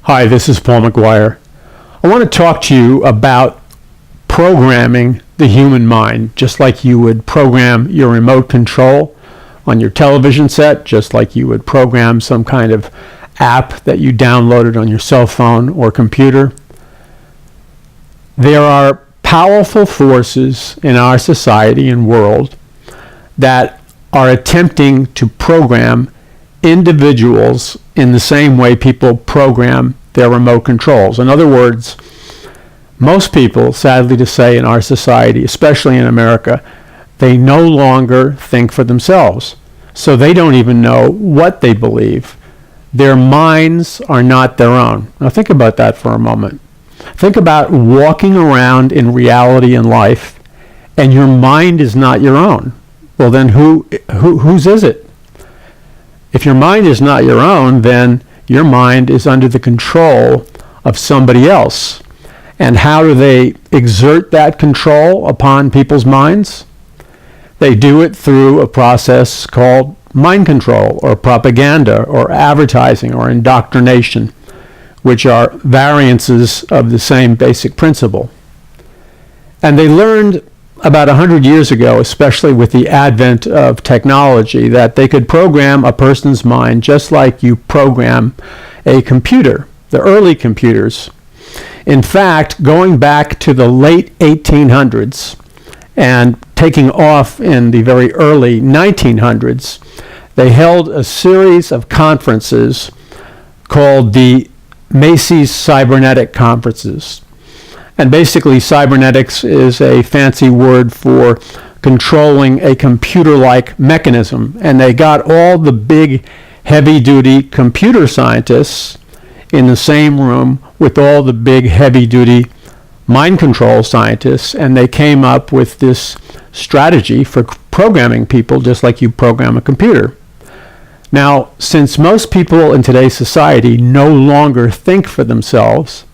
Hi, this is Paul McGuire. I want to talk to you about programming the human mind, just like you would program your remote control on your television set, just like you would program some kind of app that you downloaded on your cell phone or computer. There are powerful forces in our society and world that are attempting to program individuals in the same way people program their remote controls. In other words, most people, sadly to say, in our society, especially in America, they no longer think for themselves. So they don't even know what they believe. Their minds are not their own. Now think about that for a moment. Think about walking around in reality and life, and your mind is not your own. Well, then whose is it? If your mind is not your own, then your mind is under the control of somebody else. And how do they exert that control upon people's minds? They do it through a process called mind control, or propaganda, or advertising, or indoctrination, which are variances of the same basic principle. And they learned about 100 years ago, especially with the advent of technology, that they could program a person's mind just like you program a computer, the early computers. In fact, going back to the late 1800s and taking off in the very early 1900s, they held a series of conferences called the Macy's Cybernetic Conferences. And basically, cybernetics is a fancy word for controlling a computer-like mechanism. And they got all the big, heavy-duty computer scientists in the same room with all the big, heavy-duty mind control scientists, and they came up with this strategy for programming people just like you program a computer. Now, since most people in today's society no longer think for themselves,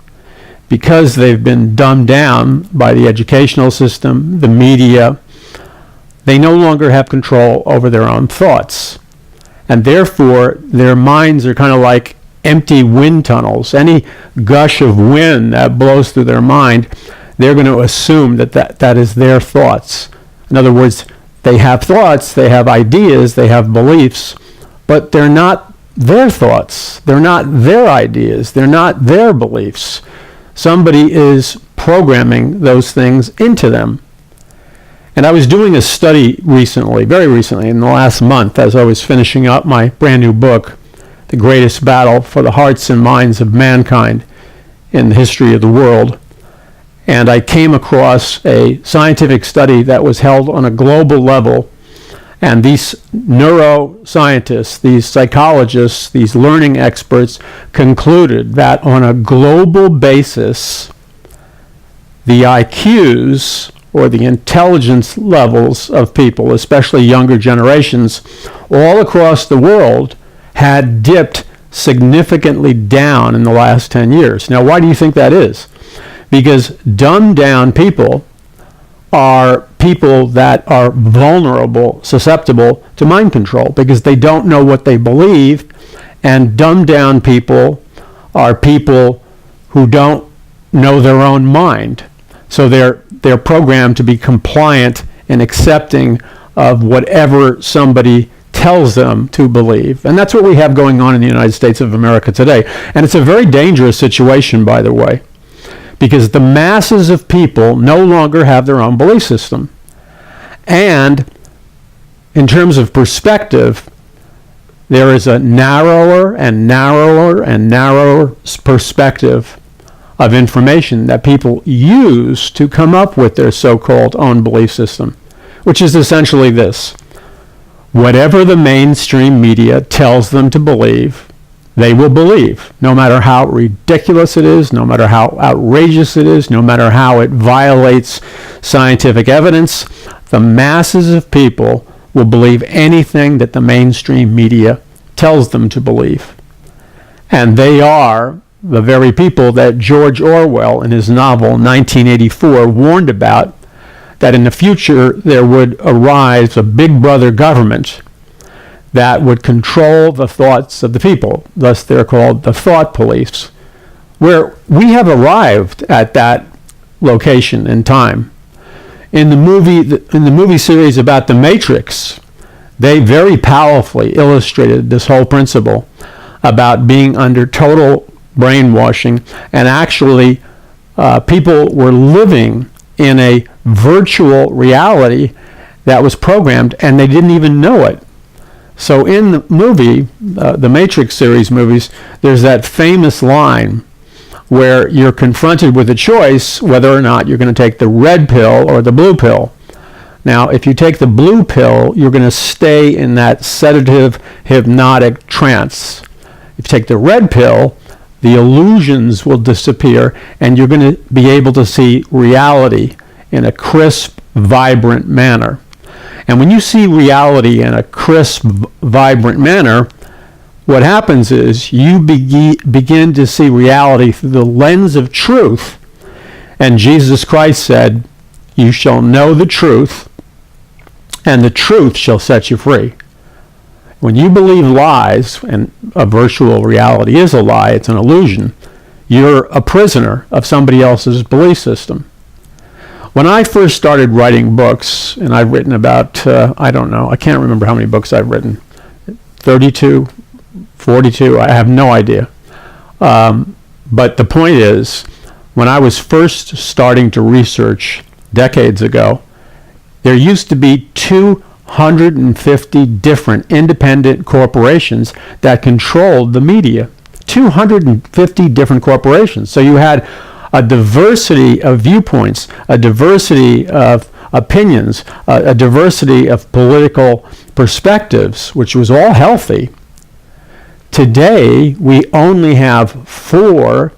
because they've been dumbed down by the educational system, the media, they no longer have control over their own thoughts. And therefore, their minds are kind of like empty wind tunnels. Any gush of wind that blows through their mind, they're going to assume that is their thoughts. In other words, they have thoughts, they have ideas, they have beliefs, but they're not their thoughts. They're not their ideas. They're not their beliefs. Somebody is programming those things into them. And I was doing a study recently, very recently, in the last month, as I was finishing up my brand new book, The Greatest Battle for the Hearts and Minds of Mankind in the History of the World. And I came across a scientific study that was held on a global level. And these neuroscientists, these psychologists, these learning experts concluded that on a global basis, the IQs, or the intelligence levels of people, especially younger generations, all across the world had dipped significantly down in the last 10 years. Now, why do you think that is? Because dumbed down people are people that are vulnerable, susceptible to mind control because they don't know what they believe, and dumbed down people are people who don't know their own mind. So they're programmed to be compliant and accepting of whatever somebody tells them to believe. And that's what we have going on in the United States of America today. And it's a very dangerous situation, by the way, because the masses of people no longer have their own belief system. And in terms of perspective, there is a narrower and narrower and narrower perspective of information that people use to come up with their so-called own belief system, which is essentially this. Whatever the mainstream media tells them to believe, they will believe, no matter how ridiculous it is, no matter how outrageous it is, no matter how it violates scientific evidence. The masses of people will believe anything that the mainstream media tells them to believe. And they are the very people that George Orwell in his novel 1984 warned about, that in the future there would arise a big brother government that would control the thoughts of the people. Thus they're called the thought police, where we have arrived at that location in time. In the movie series about The Matrix, they very powerfully illustrated this whole principle about being under total brainwashing, and actually people were living in a virtual reality that was programmed, and they didn't even know it. So in the movie, the Matrix series movies, there's that famous line where you're confronted with a choice whether or not you're going to take the red pill or the blue pill. Now, if you take the blue pill, you're going to stay in that sedative, hypnotic trance. If you take the red pill, the illusions will disappear, and you're going to be able to see reality in a crisp, vibrant manner. And when you see reality in a crisp, vibrant manner, what happens is you begin to see reality through the lens of truth. And Jesus Christ said, "You shall know the truth, and the truth shall set you free." When you believe lies, and a virtual reality is a lie, it's an illusion, you're a prisoner of somebody else's belief system. When I first started writing books, and I've written about, I can't remember how many books I've written, 32, 42, I have no idea. But the point is, when I was first starting to research decades ago, there used to be 250 different independent corporations that controlled the media. 250 different corporations. So you had a diversity of viewpoints, a diversity of opinions, a diversity of political perspectives, which was all healthy. Today, we only have 4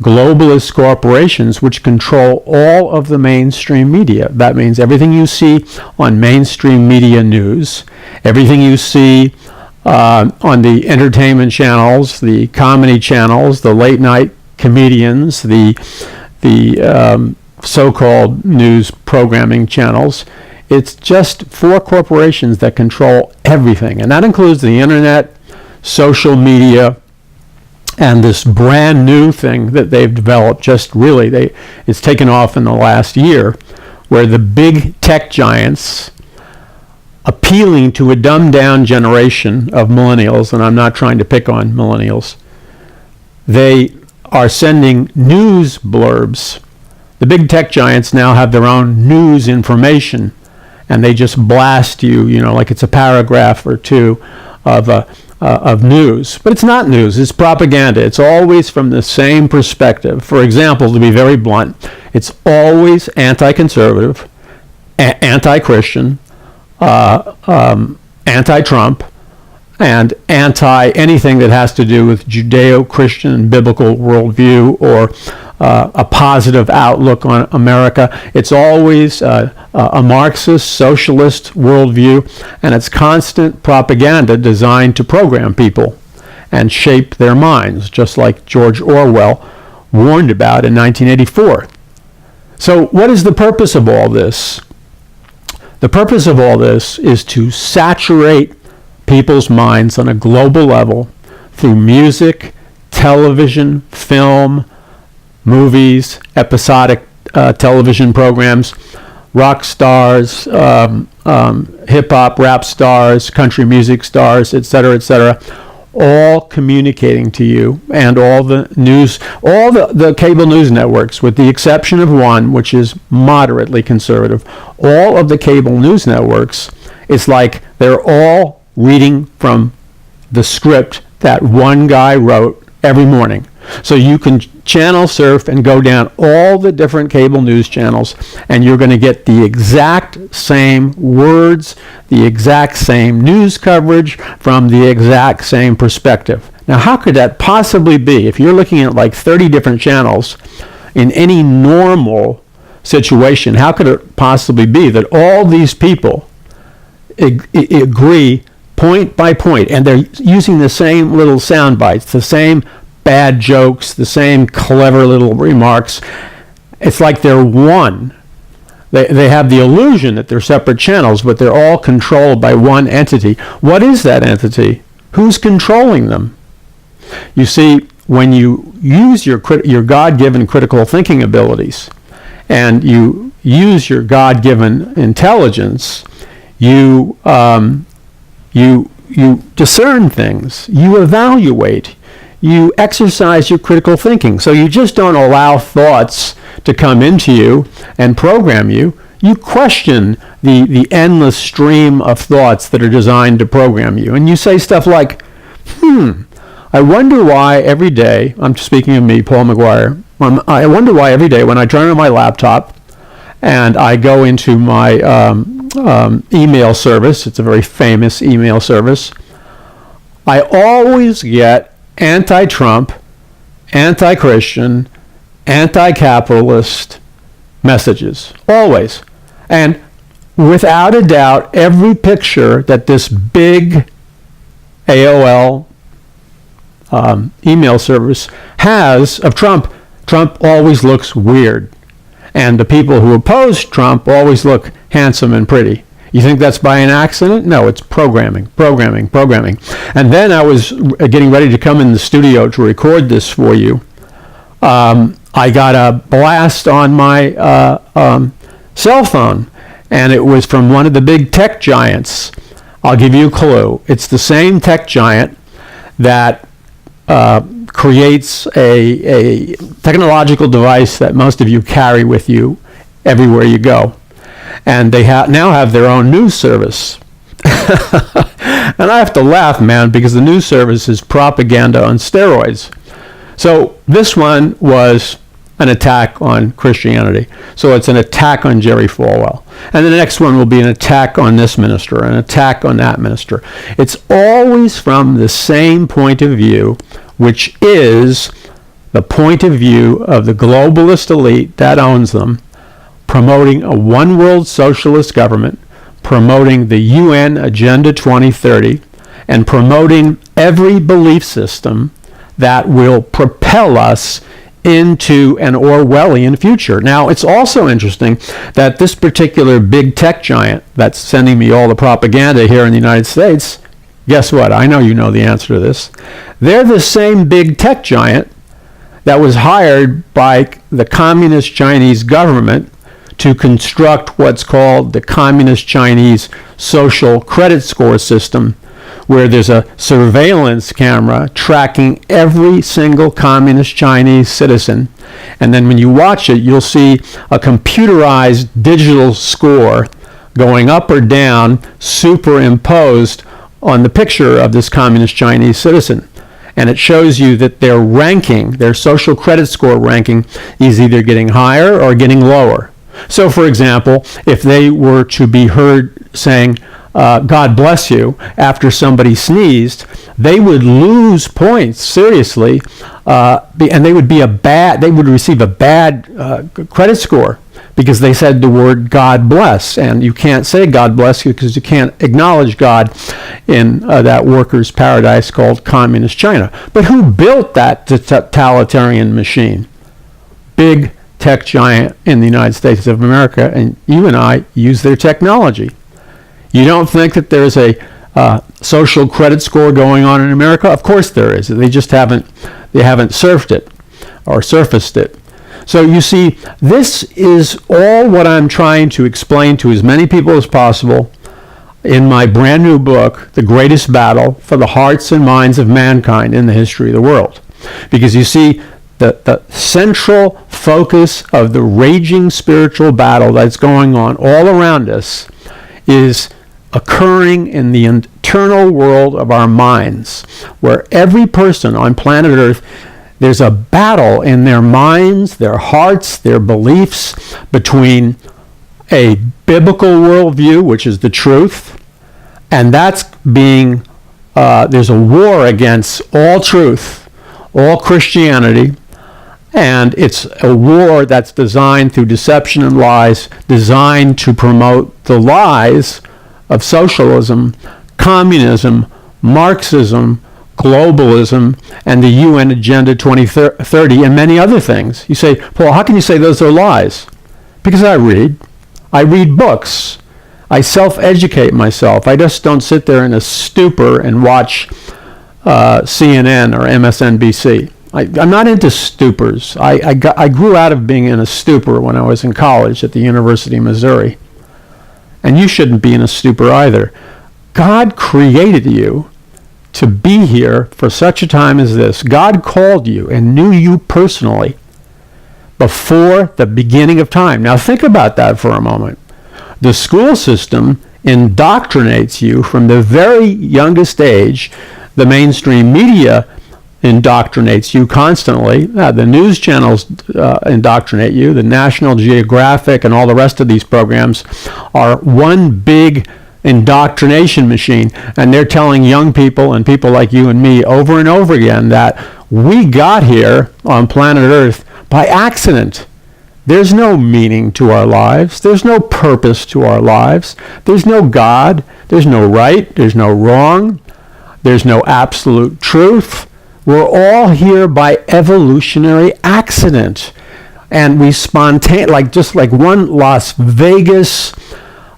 globalist corporations which control all of the mainstream media. That means everything you see on mainstream media news, everything you see on the entertainment channels, the comedy channels, the late night comedians, the so-called news programming channels. It's just 4 corporations that control everything, and that includes the internet, social media, and this brand new thing that they've developed. It's taken off in the last year, where the big tech giants, appealing to a dumbed-down generation of millennials, and I'm not trying to pick on millennials, they are sending news blurbs. The big tech giants now have their own news information, and they just blast you, like it's a paragraph or two of news. But it's not news, it's propaganda. It's always from the same perspective. For example, to be very blunt, it's always anti-conservative, anti-Christian, anti-Trump, and anti-anything that has to do with Judeo-Christian biblical worldview or a positive outlook on America. It's always a Marxist, socialist worldview, and it's constant propaganda designed to program people and shape their minds, just like George Orwell warned about in 1984. So what is the purpose of all this? The purpose of all this is to saturate people's minds on a global level through music, television, film, movies, episodic television programs, rock stars, hip-hop, rap stars, country music stars, etc., etc. all communicating to you, and all the news, all the cable news networks, with the exception of one, which is moderately conservative, all of the cable news networks, it's like they're all reading from the script that one guy wrote every morning. So you can channel surf and go down all the different cable news channels, and you're going to get the exact same words, the exact same news coverage from the exact same perspective. Now, how could that possibly be? If you're looking at like 30 different channels in any normal situation, how could it possibly be that all these people agree point by point, and they're using the same little sound bites, the same bad jokes, the same clever little remarks? It's like they're one. They have the illusion that they're separate channels, but they're all controlled by one entity. What is that entity? Who's controlling them? You see, when you use your God-given critical thinking abilities, and you use your God-given intelligence, you discern things, you evaluate, you exercise your critical thinking. So you just don't allow thoughts to come into you and program you. You question the endless stream of thoughts that are designed to program you. And you say stuff like, I wonder why every day, I'm speaking of me, Paul McGuire, I wonder why every day when I turn on my laptop and I go into my email service, it's a very famous email service, I always get anti-Trump, anti-Christian, anti-capitalist messages. Always. And without a doubt, every picture that this big AOL email service has of Trump always looks weird. And the people who oppose Trump always look handsome and pretty. You think that's by an accident? No, it's programming. And then I was getting ready to come in the studio to record this for you. I got a blast on my cell phone, and it was from one of the big tech giants. I'll give you a clue. It's the same tech giant that creates a technological device that most of you carry with you everywhere you go. And they now have their own news service. And I have to laugh, man, because the news service is propaganda on steroids. So this one was an attack on Christianity. So it's an attack on Jerry Falwell. And the next one will be an attack on this minister, an attack on that minister. It's always from the same point of view, which is the point of view of the globalist elite that owns them, promoting a one-world socialist government, promoting the UN Agenda 2030, and promoting every belief system that will propel us into an Orwellian future. Now, it's also interesting that this particular big tech giant that's sending me all the propaganda here in the United States, guess what? I know you know the answer to this. They're the same big tech giant that was hired by the Communist Chinese government to construct what's called the Communist Chinese social credit score system, where there's a surveillance camera tracking every single Communist Chinese citizen. And then when you watch it, you'll see a computerized digital score going up or down, superimposed on the picture of this Communist Chinese citizen. And it shows you that their ranking, their social credit score ranking, is either getting higher or getting lower. So, for example, if they were to be heard saying, God bless you, after somebody sneezed, they would lose points, seriously, and they would receive a bad credit score because they said the word God bless, and you can't say God bless you because you can't acknowledge God in that worker's paradise called Communist China. But who built that totalitarian machine? Big tech giant in the United States of America, and you and I use their technology. You don't think that there's a social credit score going on in America? Of course there is. They just haven't surfed it or surfaced it. So you see, this is all what I'm trying to explain to as many people as possible. in my brand new book, The Greatest Battle for the Hearts and Minds of Mankind in the History of the World. Because you see, the central focus of the raging spiritual battle that's going on all around us is occurring in the internal world of our minds, where every person on planet Earth, there's a battle in their minds, their hearts, their beliefs between a biblical worldview, which is the truth, and that's being, there's a war against all truth, all Christianity, and it's a war that's designed through deception and lies, designed to promote the lies of socialism, communism, Marxism, globalism, and the UN Agenda 2030, and many other things. You say, Paul, how can you say those are lies? Because I read books. I self-educate myself. I just don't sit there in a stupor and watch CNN or MSNBC. I'm not into stupors. I grew out of being in a stupor when I was in college at the University of Missouri. And you shouldn't be in a stupor either. God created you to be here for such a time as this. God called you and knew you personally before the beginning of time. Now think about that for a moment. The school system indoctrinates you from the very youngest age. The mainstream media indoctrinates you constantly. The news channels indoctrinate you. The National Geographic and all the rest of these programs are one big indoctrination machine, and they're telling young people and people like you and me over and over again that we got here on planet Earth by accident. There's no meaning to our lives. There's no purpose to our lives. There's no God. There's no right. There's no wrong. There's no absolute truth. We're all here by evolutionary accident. And we just like one Las Vegas,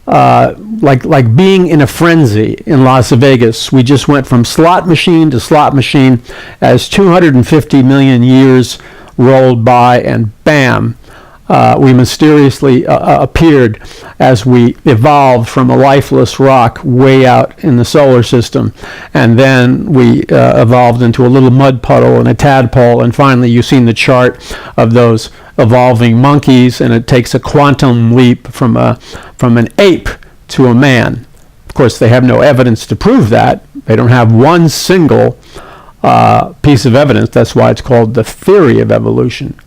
like being in a frenzy in Las Vegas. We just went from slot machine to slot machine as 250 million years rolled by, and bam, we mysteriously appeared as we evolved from a lifeless rock way out in the solar system. And then we evolved into a little mud puddle and a tadpole. And finally, you've seen the chart of those evolving monkeys, and it takes a quantum leap from an ape to a man. Of course, they have no evidence to prove that. They don't have one single piece of evidence. That's why it's called the theory of evolution.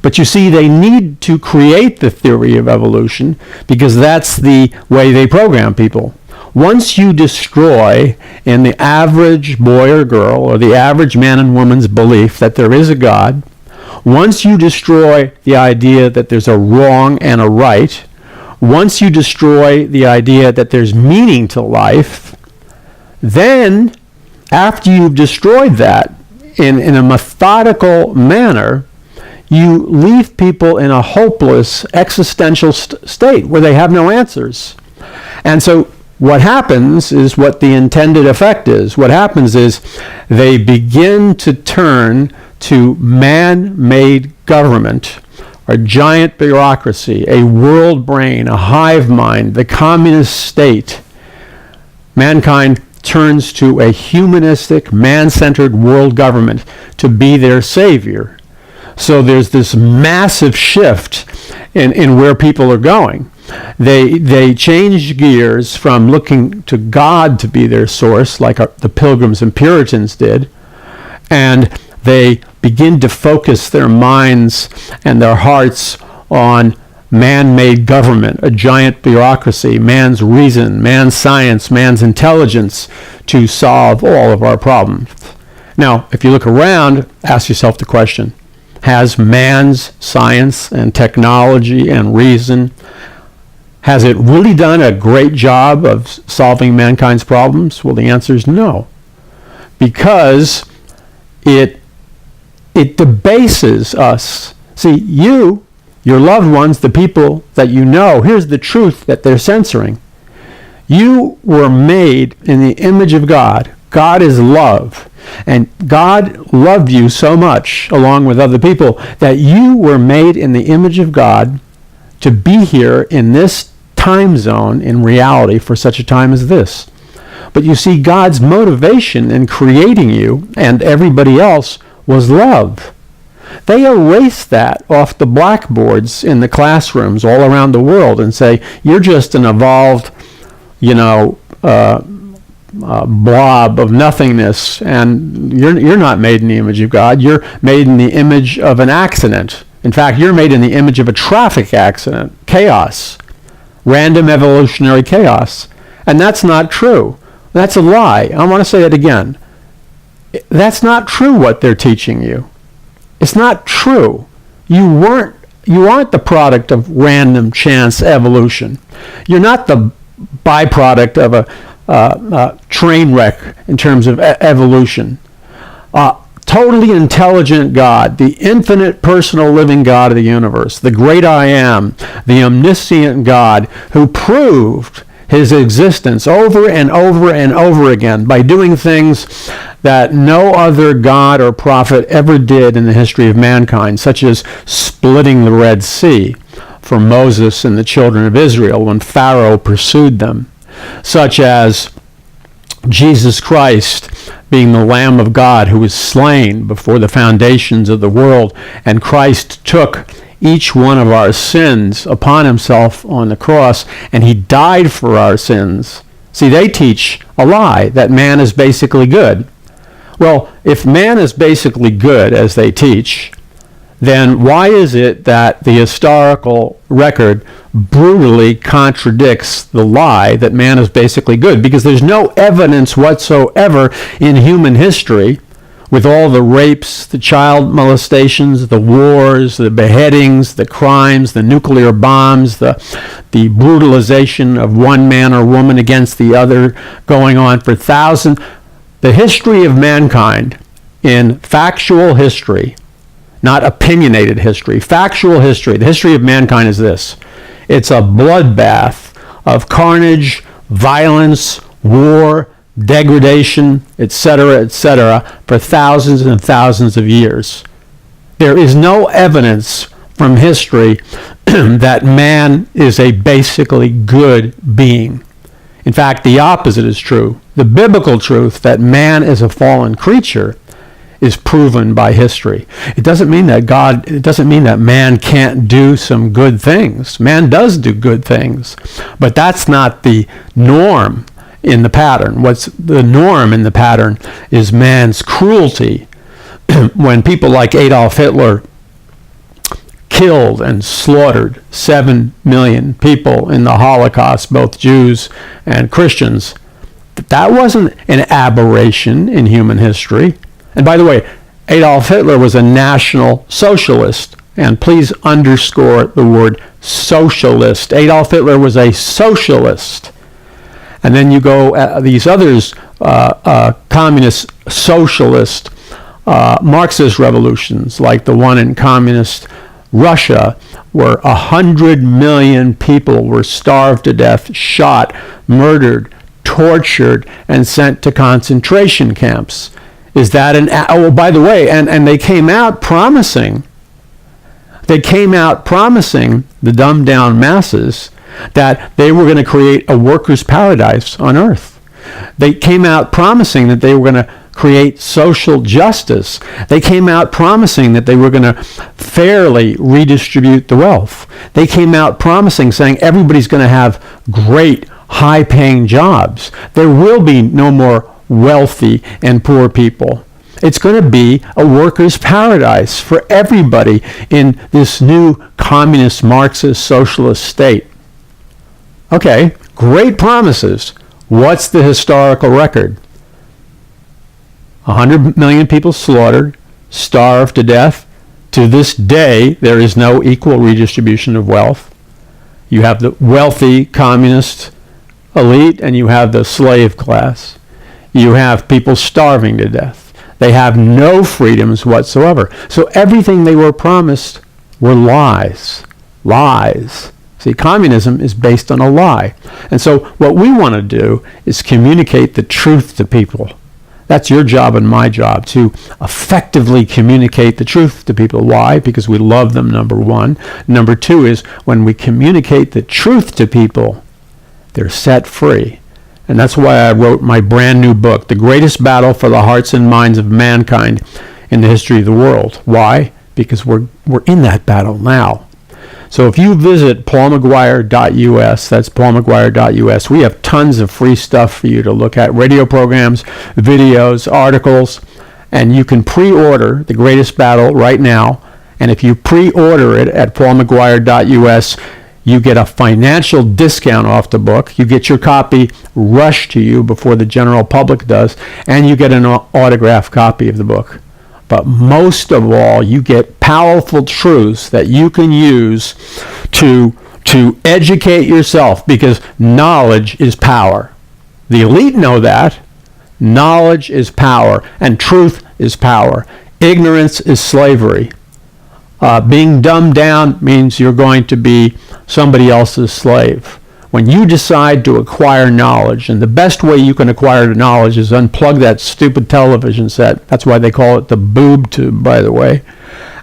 But you see, they need to create the theory of evolution because that's the way they program people. Once you destroy in the average boy or girl or the average man and woman's belief that there is a God, once you destroy the idea that there's a wrong and a right, once you destroy the idea that there's meaning to life, then after you've destroyed that in a methodical manner, you leave people in a hopeless existential state where they have no answers. And so what happens is what the intended effect is. What happens is they begin to turn to man-made government, a giant bureaucracy, a world brain, a hive mind, the communist state. Mankind turns to a humanistic, man-centered world government to be their savior. So there's this massive shift in where people are going. They change gears from looking to God to be their source, like the Pilgrims and Puritans did, and they begin to focus their minds and their hearts on man-made government, a giant bureaucracy, man's reason, man's science, man's intelligence to solve all of our problems. Now, if you look around, ask yourself the question, has man's science and technology and reason, has it really done a great job of solving mankind's problems? Well, the answer is no. Because it debases us. See, your loved ones, the people that you know, here's the truth that they're censoring. You were made in the image of God. God is love. And God loved you so much, along with other people, that you were made in the image of God to be here in this time zone in reality for such a time as this. But you see, God's motivation in creating you and everybody else was love. They erase that off the blackboards in the classrooms all around the world and say, you're just an evolved, blob of nothingness, and you're not made in the image of God. You're made in the image of an accident. In fact, you're made in the image of a traffic accident, chaos, random evolutionary chaos. And that's not true. That's a lie. I want to say that again. That's not true what they're teaching you. It's not true. You aren't the product of random chance evolution. You're not the byproduct of a train wreck in terms of evolution. Totally intelligent God, the infinite personal living God of the universe, the great I am, the omniscient God who proved his existence over and over and over again by doing things that no other God or prophet ever did in the history of mankind, such as splitting the Red Sea for Moses and the children of Israel when Pharaoh pursued them, such as Jesus Christ being the Lamb of God who was slain before the foundations of the world, and Christ took each one of our sins upon himself on the cross, and he died for our sins. See, they teach a lie, that man is basically good. Well, if man is basically good, as they teach, then why is it that the historical record brutally contradicts the lie that man is basically good? Because there's no evidence whatsoever in human history, with all the rapes, the child molestations, the wars, the beheadings, the crimes, the nuclear bombs, the brutalization of one man or woman against the other going on for thousands. The history of mankind, in factual history, not opinionated history, factual history, the history of mankind is this. It's a bloodbath of carnage, violence, war, degradation, etc., for thousands and thousands of years. There is no evidence from history that man is a basically good being. In fact, the opposite is true. The biblical truth that man is a fallen creature is proven by history. It doesn't mean that man can't do some good things. Man does do good things, but that's not the norm in the pattern. What's the norm in the pattern is man's cruelty. When people like Adolf Hitler killed and slaughtered 7 million people in the Holocaust, both Jews and Christians, that wasn't an aberration in human history. And by the way, Adolf Hitler was a National Socialist. And please underscore the word socialist. Adolf Hitler was a socialist. And then you go these others, communist, socialist, Marxist revolutions, like the one in communist Russia, where 100 million people were starved to death, shot, murdered, tortured, and sent to concentration camps. Is that by the way, and they came out promising, the dumbed down masses, that they were going to create a workers' paradise on earth. They came out promising that they were going to create social justice. They came out promising that they were going to fairly redistribute the wealth. They came out promising, saying everybody's going to have great, high-paying jobs. There will be no more wealthy and poor people. It's going to be a workers' paradise for everybody in this new communist, Marxist, socialist state. Okay, great promises. What's the historical record? 100 million people slaughtered, starved to death. To this day, there is no equal redistribution of wealth. You have the wealthy communist elite, and you have the slave class. You have people starving to death. They have no freedoms whatsoever. So everything they were promised were lies. Lies. See, communism is based on a lie. And so what we want to do is communicate the truth to people. That's your job and my job, to effectively communicate the truth to people. Why? Because we love them, number one. Number two is when we communicate the truth to people, they're set free. And that's why I wrote my brand new book, The Greatest Battle for the Hearts and Minds of Mankind in the History of the World. Why? Because we're in that battle now. So if you visit paulmcguire.us, that's paulmcguire.us, we have tons of free stuff for you to look at, radio programs, videos, articles, and you can pre-order The Greatest Battle right now. And if you pre-order it at paulmcguire.us, you get a financial discount off the book. You get your copy rushed to you before the general public does, and you get an autographed copy of the book. But most of all, you get powerful truths that you can use to educate yourself, because knowledge is power. The elite know that. Knowledge is power, and truth is power. Ignorance is slavery. Being dumbed down means you're going to be somebody else's slave. When you decide to acquire knowledge, and the best way you can acquire knowledge is unplug that stupid television set. That's why they call it the boob tube, by the way.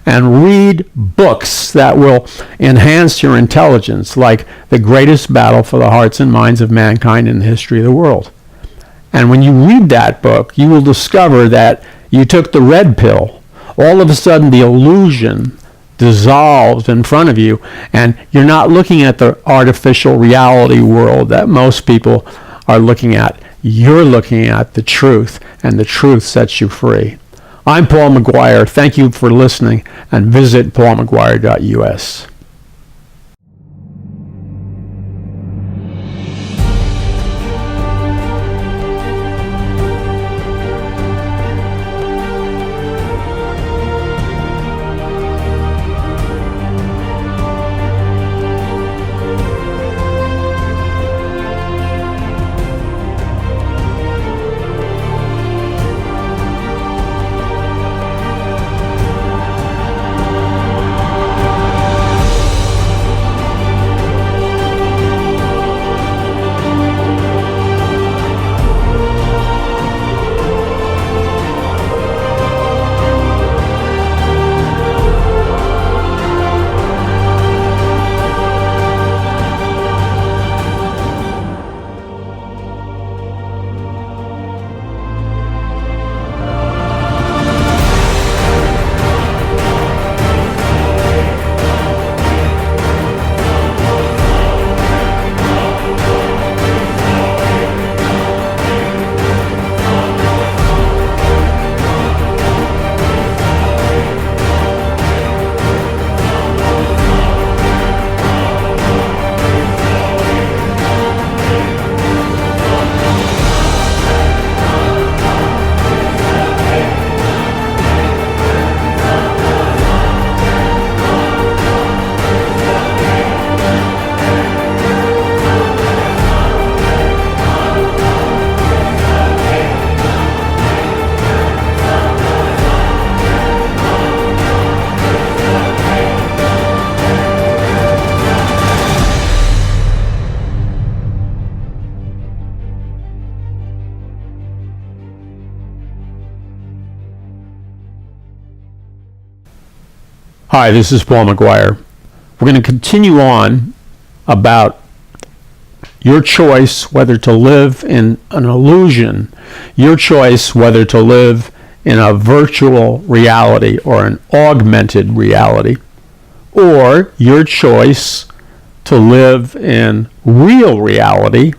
And read books that will enhance your intelligence, like The Greatest Battle for the Hearts and Minds of Mankind in the History of the World. And when you read that book, you will discover that you took the red pill. All of a sudden, the illusion dissolves in front of you, and you're not looking at the artificial reality world that most people are looking at. You're looking at the truth, and the truth sets you free. I'm Paul McGuire. Thank you for listening, and visit paulmcguire.us. Hi, this is Paul McGuire. We're going to continue on about your choice whether to live in an illusion, your choice whether to live in a virtual reality or an augmented reality, or your choice to live in real reality,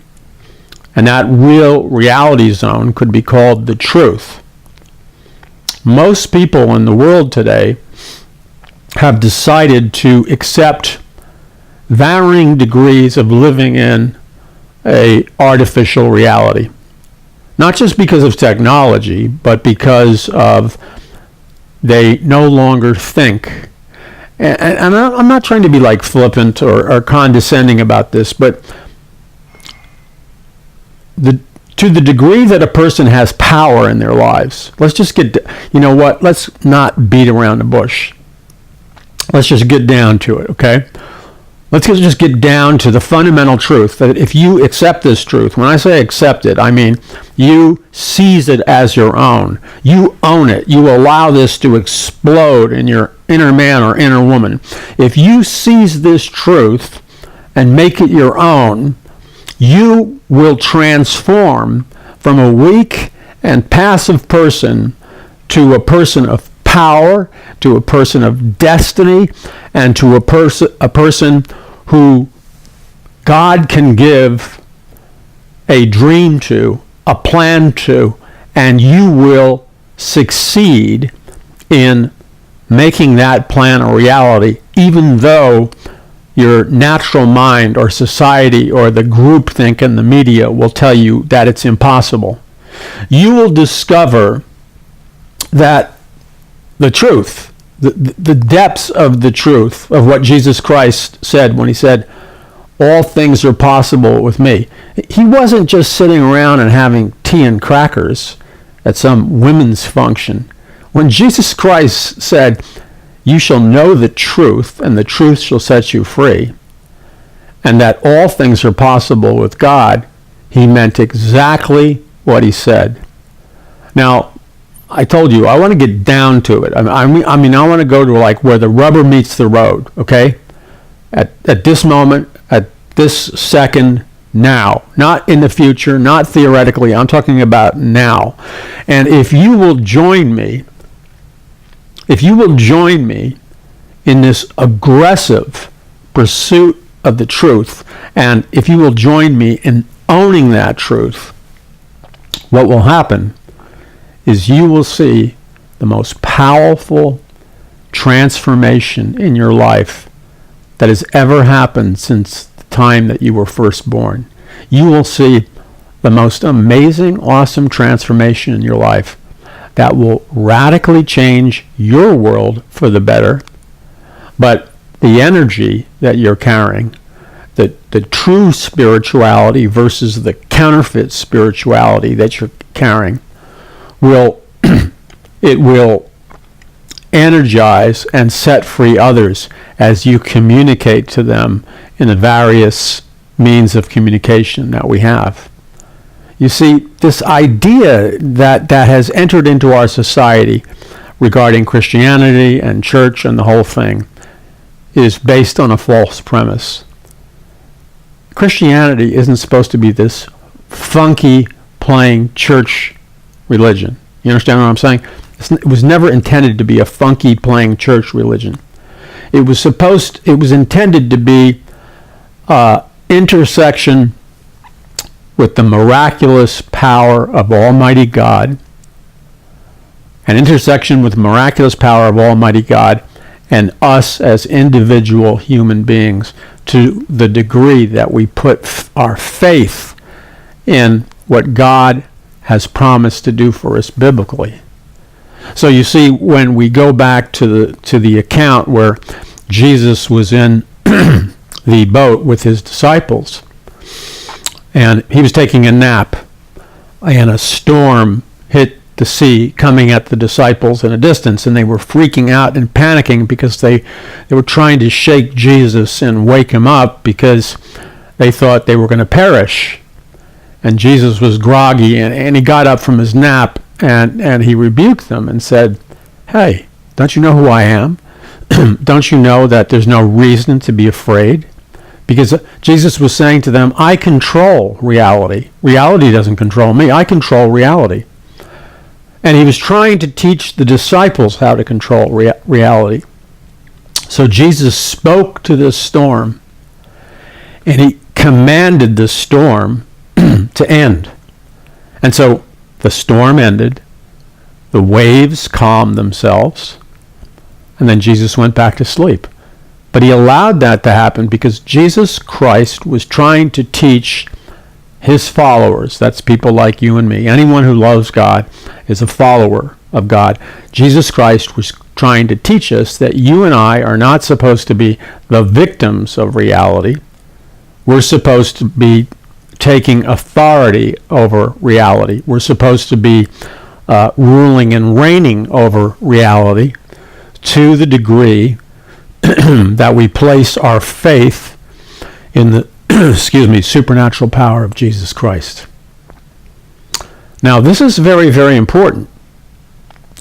and that real reality zone could be called the truth. Most people in the world today have decided to accept varying degrees of living in a artificial reality. Not just because of technology, but because of they no longer think. And I'm not trying to be like flippant or condescending about this, but to the degree that a person has power in their lives, let's just get, let's not beat around the bush. Let's just get down to it, okay? Let's just get down to the fundamental truth that if you accept this truth, when I say accept it, I mean you seize it as your own. You own it. You allow this to explode in your inner man or inner woman. If you seize this truth and make it your own, you will transform from a weak and passive person to a person of power, to a person of destiny, and to a person who God can give a dream to, a plan to, and you will succeed in making that plan a reality, even though your natural mind or society or the groupthink and the media will tell you that it's impossible. You will discover that the truth, the depths of the truth of what Jesus Christ said when he said, all things are possible with me. He wasn't just sitting around and having tea and crackers at some women's function. When Jesus Christ said, you shall know the truth, and the truth shall set you free, and that all things are possible with God, he meant exactly what he said. Now, I told you, I want to get down to it. I mean, I want to go to like where the rubber meets the road, okay? At this moment, at this second, now. Not in the future, not theoretically. I'm talking about now. And if you will join me in this aggressive pursuit of the truth, and if you will join me in owning that truth, what will happen is you will see the most powerful transformation in your life that has ever happened since the time that you were first born. You will see the most amazing, awesome transformation in your life that will radically change your world for the better. But the energy that you're carrying, the true spirituality versus the counterfeit spirituality that you're carrying, will energize and set free others as you communicate to them in the various means of communication that we have. You see, this idea that has entered into our society regarding Christianity and church and the whole thing is based on a false premise. Christianity isn't supposed to be this funky playing church religion. You understand what I'm saying? It was never intended to be a funky playing church religion. It was intended to be intersection with the miraculous power of Almighty God, an intersection with the miraculous power of Almighty God and us as individual human beings, to the degree that we put our faith in what God has promised to do for us biblically. So you see, when we go back to the account where Jesus was in the boat with his disciples, and he was taking a nap, and a storm hit the sea coming at the disciples in a distance, and they were freaking out and panicking because they were trying to shake Jesus and wake him up because they thought they were going to perish. And Jesus was groggy, and he got up from his nap, and he rebuked them and said, hey, don't you know who I am? Don't you know that there's no reason to be afraid? Because Jesus was saying to them, I control reality. Reality doesn't control me. I control reality. And he was trying to teach the disciples how to control reality. So Jesus spoke to this storm, and he commanded the storm to end. And so the storm ended, the waves calmed themselves, and then Jesus went back to sleep. But he allowed that to happen because Jesus Christ was trying to teach his followers, that's people like you and me, anyone who loves God is a follower of God. Jesus Christ was trying to teach us that you and I are not supposed to be the victims of reality. We're supposed to be taking authority over reality. We're supposed to be ruling and reigning over reality to the degree that we place our faith in the supernatural power of Jesus Christ. Now, this is very, very important.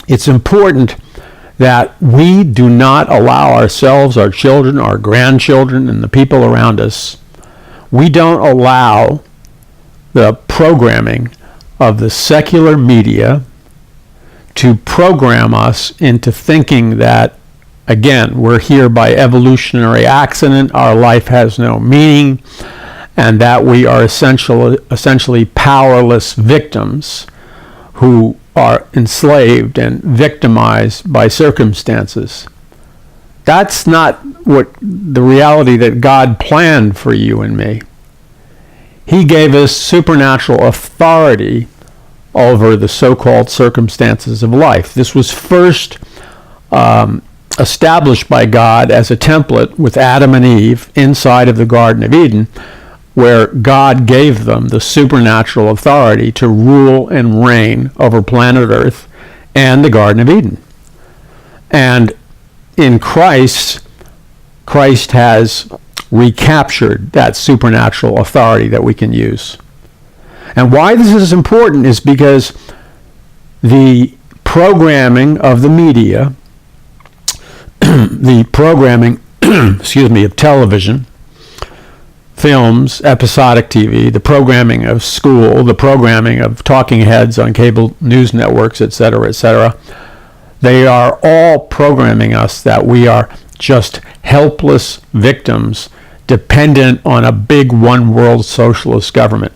It's important that we do not allow ourselves, our children, our grandchildren, and the people around us, we don't allow the programming of the secular media to program us into thinking that, again, we're here by evolutionary accident, our life has no meaning, and that we are essentially powerless victims who are enslaved and victimized by circumstances. That's not what the reality that God planned for you and me. He gave us supernatural authority over the so-called circumstances of life. This was first established by God as a template with Adam and Eve inside of the Garden of Eden, where God gave them the supernatural authority to rule and reign over planet Earth and the Garden of Eden. And in Christ has recaptured that supernatural authority that we can use. And why this is important is because the programming of the media, the programming, of television, films, episodic TV, the programming of school, the programming of talking heads on cable news networks, etc., they are all programming us that we are just helpless victims dependent on a big one-world socialist government.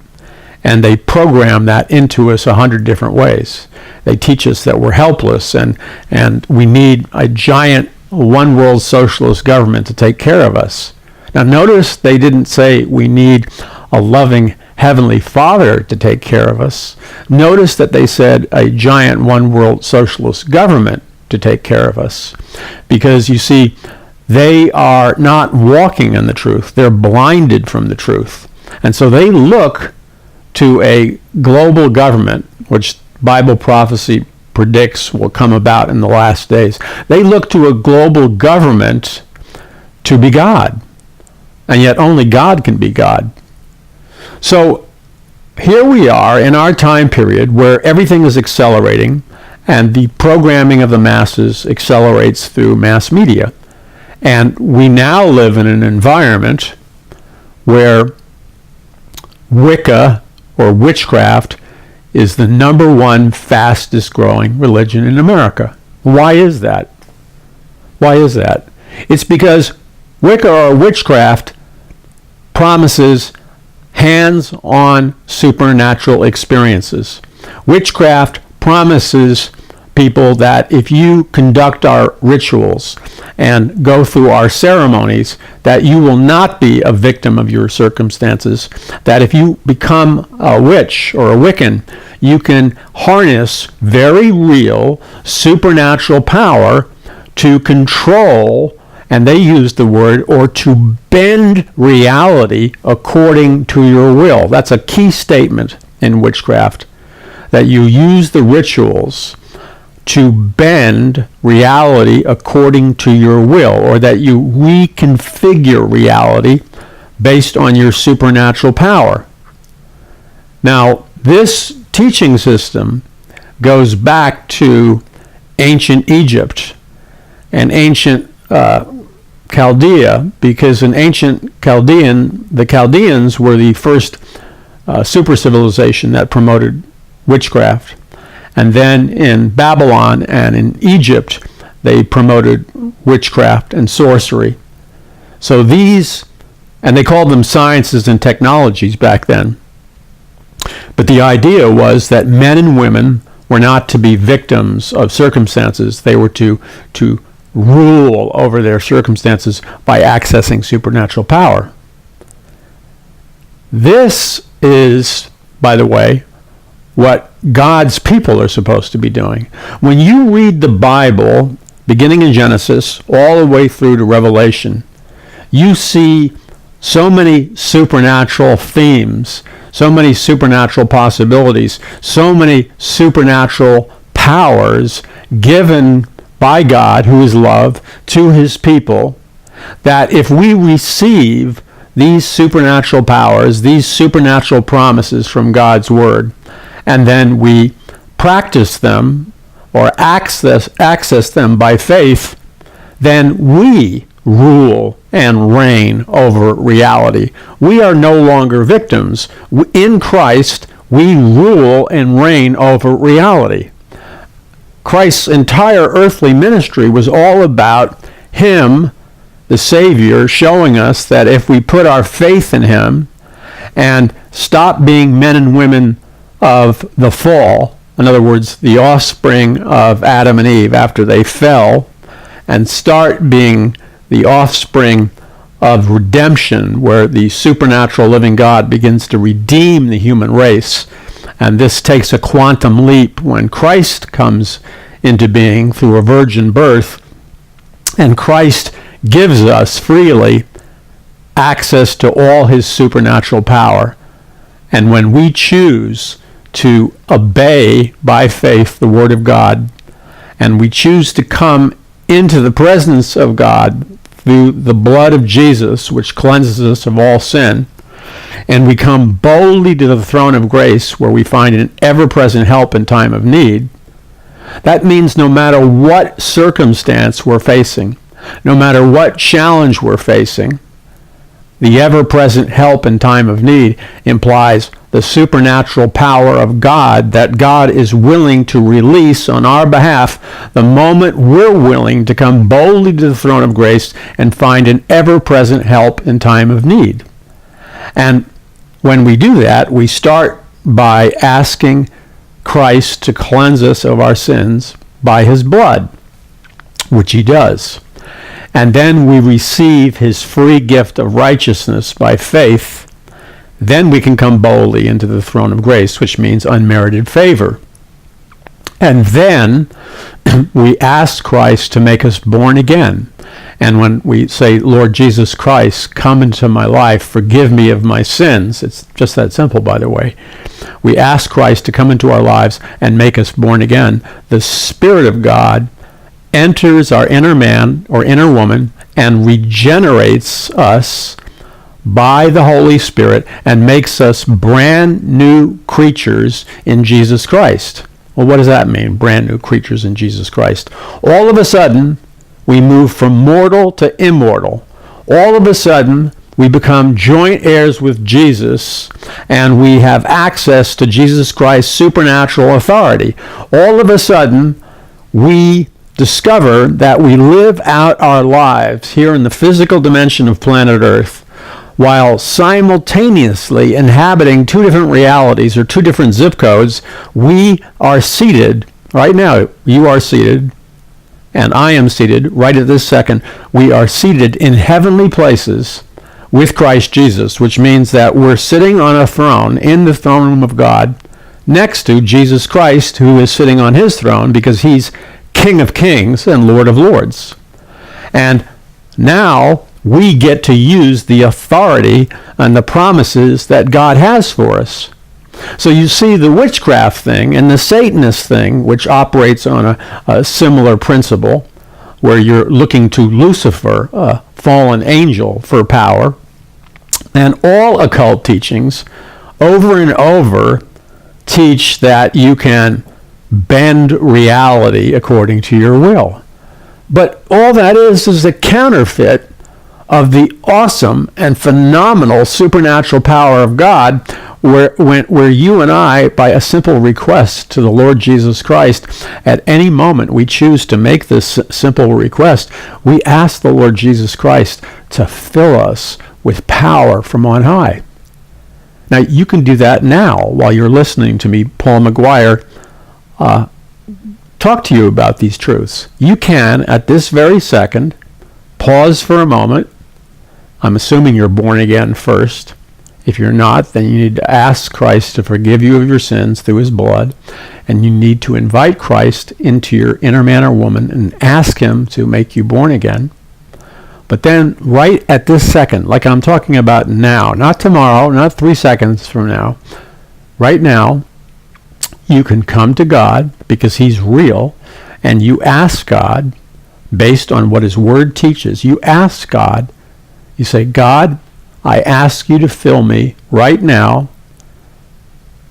And they program that into us 100 different ways. They teach us that we're helpless and we need a giant one-world socialist government to take care of us. Now notice they didn't say we need a loving Heavenly Father to take care of us. Notice that they said a giant one-world socialist government to take care of us. Because you see, they are not walking in the truth. They're blinded from the truth. And so they look to a global government, which Bible prophecy predicts will come about in the last days. They look to a global government to be God. And yet only God can be God. So here we are in our time period where everything is accelerating and the programming of the masses accelerates through mass media. And we now live in an environment where Wicca or witchcraft is the number one fastest growing religion in America. Why is that? Why is that? It's because Wicca or witchcraft promises hands-on supernatural experiences. Witchcraft promises people that if you conduct our rituals and go through our ceremonies, that you will not be a victim of your circumstances, that if you become a witch or a Wiccan, you can harness very real supernatural power to control, and they use the word, or to bend reality according to your will. That's a key statement in witchcraft, that you use the rituals to bend reality according to your will, or that you reconfigure reality based on your supernatural power. Now, this teaching system goes back to ancient Egypt and ancient Chaldea, because in ancient the Chaldeans were the first super civilization that promoted witchcraft. And then in Babylon and in Egypt, they promoted witchcraft and sorcery. So and they called them sciences and technologies back then. But the idea was that men and women were not to be victims of circumstances. They were to rule over their circumstances by accessing supernatural power. This is, by the way, what God's people are supposed to be doing. When you read the Bible, beginning in Genesis, all the way through to Revelation, you see so many supernatural themes, so many supernatural possibilities, so many supernatural powers given by God, who is love, to his people, that if we receive these supernatural powers, these supernatural promises from God's Word, and then we practice them or access them by faith, then we rule and reign over reality. We are no longer victims. In Christ, we rule and reign over reality. Christ's entire earthly ministry was all about him, the Savior, showing us that if we put our faith in him and stop being men and women of the fall, in other words, the offspring of Adam and Eve after they fell, and start being the offspring of redemption, where the supernatural living God begins to redeem the human race. And this takes a quantum leap when Christ comes into being through a virgin birth, and Christ gives us freely access to all his supernatural power. And when we choose to obey by faith the Word of God, and we choose to come into the presence of God through the blood of Jesus, which cleanses us of all sin, and we come boldly to the throne of grace where we find an ever-present help in time of need, that means no matter what circumstance we're facing, no matter what challenge we're facing, the ever-present help in time of need implies the supernatural power of God that God is willing to release on our behalf the moment we're willing to come boldly to the throne of grace and find an ever-present help in time of need. And when we do that, we start by asking Christ to cleanse us of our sins by his blood, which he does. And then we receive his free gift of righteousness by faith. Then we can come boldly into the throne of grace, which means unmerited favor. And then we ask Christ to make us born again. And when we say, Lord Jesus Christ, come into my life, forgive me of my sins, it's just that simple, by the way. We ask Christ to come into our lives and make us born again. The Spirit of God enters our inner man or inner woman and regenerates us by the Holy Spirit and makes us brand new creatures in Jesus Christ. Well, what does that mean, brand new creatures in Jesus Christ? All of a sudden, we move from mortal to immortal. All of a sudden, we become joint heirs with Jesus, and we have access to Jesus Christ's supernatural authority. All of a sudden, we discover that we live out our lives here in the physical dimension of planet Earth while simultaneously inhabiting two different realities or two different zip codes. We are seated, right now, you are seated, and I am seated right at this second. We are seated in heavenly places with Christ Jesus, which means that we're sitting on a throne in the throne room of God next to Jesus Christ, who is sitting on his throne because he's King of Kings and Lord of Lords. And now we get to use the authority and the promises that God has for us. So you see the witchcraft thing and the Satanist thing, which operates on a similar principle, where you're looking to Lucifer, a fallen angel, for power. And all occult teachings over and over teach that you can bend reality according to your will. But all that is a counterfeit of the awesome and phenomenal supernatural power of God, where you and I, by a simple request to the Lord Jesus Christ, at any moment we choose to make this simple request, we ask the Lord Jesus Christ to fill us with power from on high. Now, you can do that now while you're listening to me, Paul McGuire, talk to you about these truths. You can, at this very second, pause for a moment. I'm assuming you're born again first. If you're not, then you need to ask Christ to forgive you of your sins through his blood, and you need to invite Christ into your inner man or woman and ask him to make you born again. But then, right at this second, like I'm talking about now, not tomorrow, not 3 seconds from now, right now, you can come to God because he's real, and you ask God, based on what his word teaches, you ask God, you say, God, I ask you to fill me right now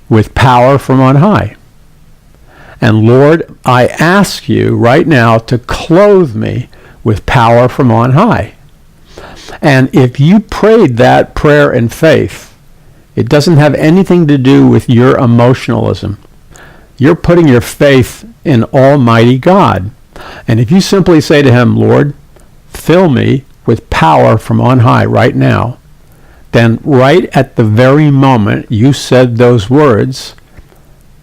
with power from on high. And Lord, I ask you right now to clothe me with power from on high. And if you prayed that prayer in faith, it doesn't have anything to do with your emotionalism. You're putting your faith in Almighty God. And if you simply say to him, Lord, fill me with power from on high right now, then right at the very moment you said those words,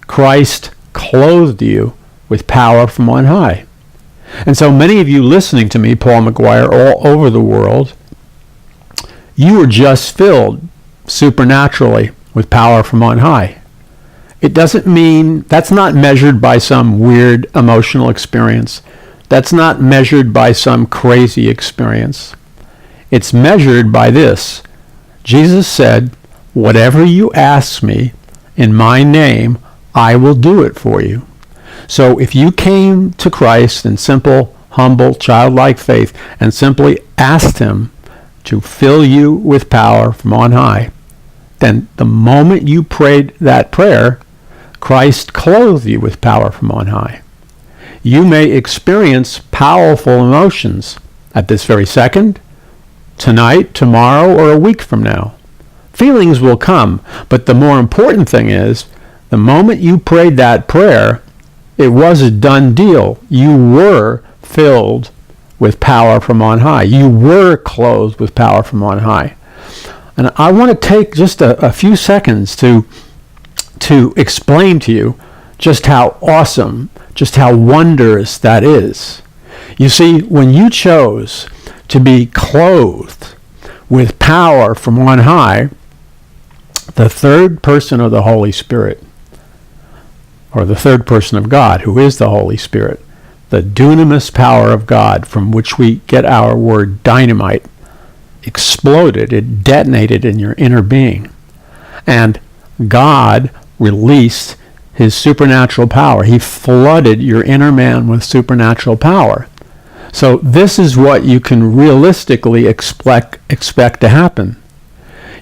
Christ clothed you with power from on high. And so many of you listening to me, Paul McGuire, all over the world, you were just filled supernaturally with power from on high. It doesn't mean, that's not measured by some weird emotional experience. That's not measured by some crazy experience. It's measured by this. Jesus said, whatever you ask me in my name, I will do it for you. So if you came to Christ in simple, humble, childlike faith and simply asked him to fill you with power from on high, then the moment you prayed that prayer, Christ clothed you with power from on high. You may experience powerful emotions at this very second, tonight, tomorrow, or a week from now. Feelings will come, but the more important thing is, the moment you prayed that prayer, it was a done deal. You were filled with power from on high. You were clothed with power from on high. And I want to take just a few seconds to explain to you just how awesome, just how wondrous that is. You see, when you chose to be clothed with power from on high, the third person of the Holy Spirit, or the third person of God, who is the Holy Spirit, the dunamis power of God, from which we get our word dynamite, exploded, it detonated in your inner being. And God released his supernatural power. He flooded your inner man with supernatural power. So this is what you can realistically expect to happen.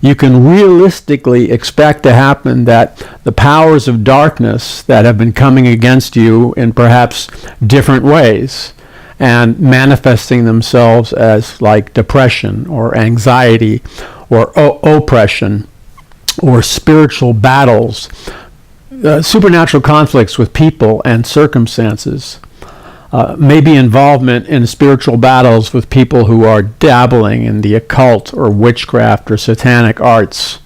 You can realistically expect to happen that the powers of darkness that have been coming against you in perhaps different ways and manifesting themselves as like depression or anxiety or oppression or spiritual battles, supernatural conflicts with people and circumstances, maybe involvement in spiritual battles with people who are dabbling in the occult or witchcraft or satanic arts.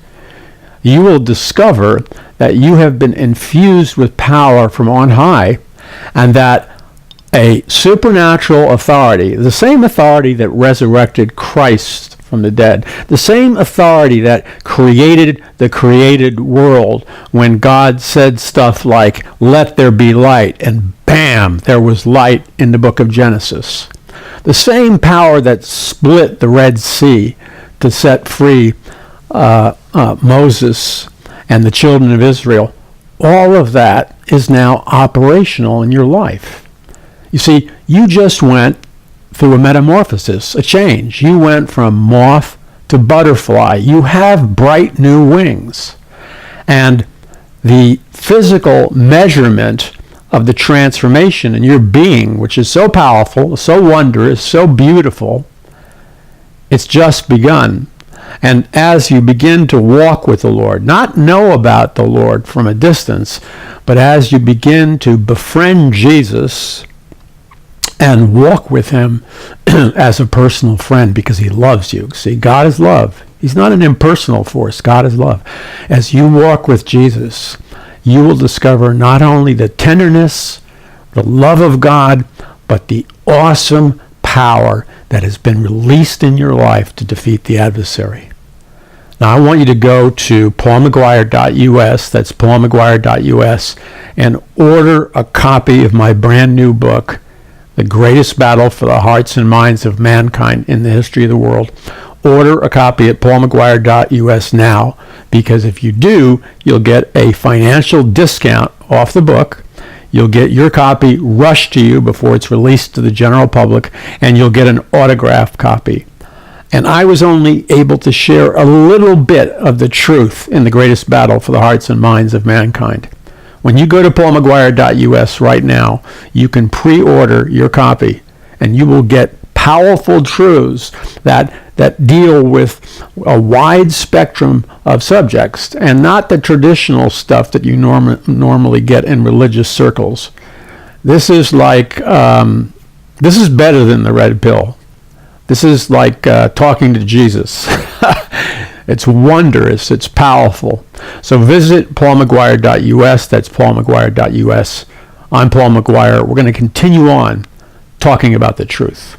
You will discover that you have been infused with power from on high, and that a supernatural authority, the same authority that resurrected Christ from the dead, the same authority that created the created world when God said stuff like, let there be light, and bam, there was light in the book of Genesis. The same power that split the Red Sea to set free Moses and the children of Israel, all of that is now operational in your life. You see, you just went through a metamorphosis, a change. You went from moth to butterfly. You have bright new wings. And the physical measurement of the transformation in your being, which is so powerful, so wondrous, so beautiful, it's just begun. And as you begin to walk with the Lord, not know about the Lord from a distance, but as you begin to befriend Jesus and walk with him as a personal friend, because he loves you. See, God is love. He's not an impersonal force. God is love. As you walk with Jesus, you will discover not only the tenderness, the love of God, but the awesome power that has been released in your life to defeat the adversary. Now, I want you to go to paulmcguire.us, that's paulmcguire.us, and order a copy of my brand new book, The Greatest Battle for the Hearts and Minds of Mankind in the History of the World. Order a copy at paulmcguire.us now, because if you do, you'll get a financial discount off the book. You'll get your copy rushed to you before it's released to the general public, and you'll get an autographed copy. And I was only able to share a little bit of the truth in the greatest battle for the hearts and minds of mankind. When you go to paulmcguire.us right now, you can pre-order your copy, and you will get powerful truths that deal with a wide spectrum of subjects, and not the traditional stuff that you normally get in religious circles. This is like, this is better than the red pill. This is like talking to Jesus. It's wondrous. It's powerful. So visit paulmcguire.us. That's paulmcguire.us. I'm Paul McGuire. We're going to continue on talking about the truth.